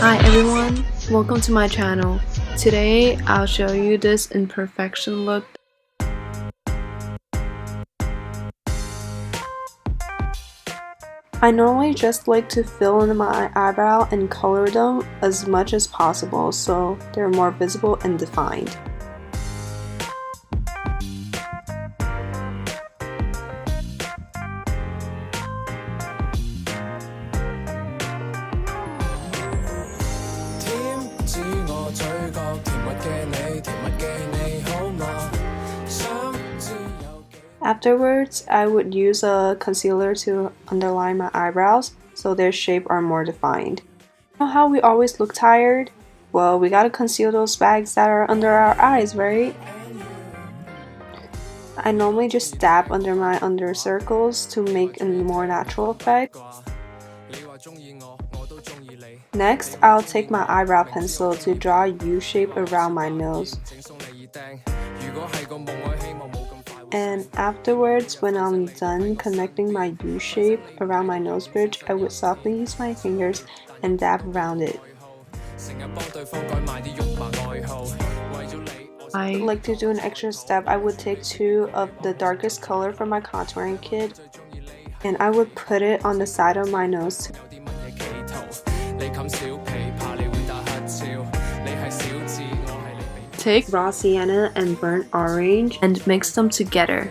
Hi everyone, welcome to my channel. Today I'll show you this imperfection look. I normally just like to fill in my eyebrow and color them as much as possible so they're more visible and defined. Afterwards, I would use a concealer to underline my eyebrows so their shape are more defined. You know how we always look tired? Well, we gotta conceal those bags that are under our eyes, right? I normally just dab under my under circles to make a more natural effect. Next, I'll take my eyebrow pencil to draw a U shape around my nose. And afterwards, when I'm done connecting my U shape around my nose bridge, I would softly use my fingers and dab around it. I like to do an extra step. I would take two of the darkest color from my contouring kit and I would put it on the side of my nose. Take raw sienna and burnt orange and mix them together.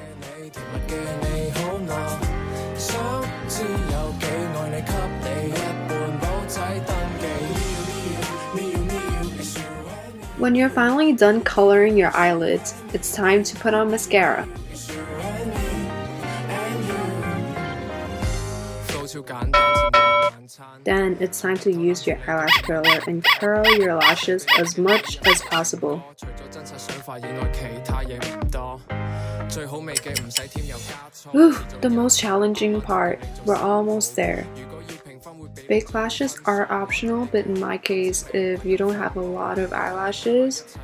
When you're finally done coloring your eyelids, it's time to put on mascara. Then it's time to use your eyelash curler and curl your lashes as much as possible. Ooh, the most challenging part. We're almost there. Fake lashes are optional, but in my case, if you don't have a lot of eyelashes,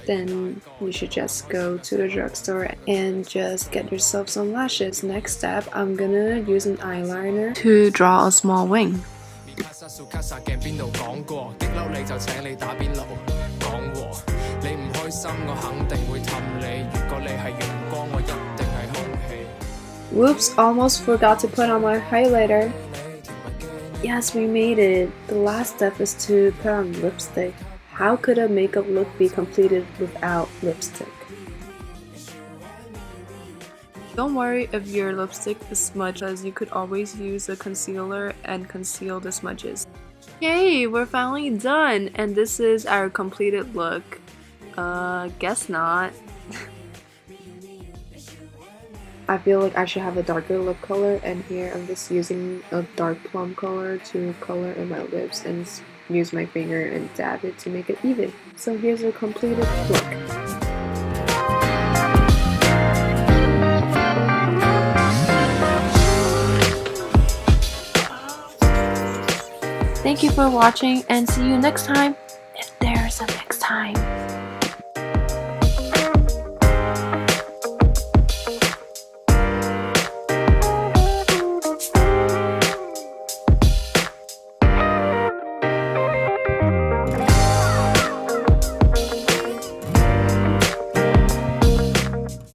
then you should just go to the drugstore and just get yourself some lashes. Next step, I'm gonna use an eyeliner to draw a small wing. Whoops, almost forgot to put on my highlighter. Yes, we made it. The last step is to put on lipstick. How could a makeup look be completed without lipstick? Don't worry if your lipstick is smudged, as you could always use a concealer and conceal the smudges. Yay, we're finally done, and this is our completed look. Guess not. I feel like I should have a darker lip color, and here I'm just using a dark plum color to color in my lips and use my finger and dab it to make it even. So here's a completed look. Thank you for watching and see you next time, if there's a next time.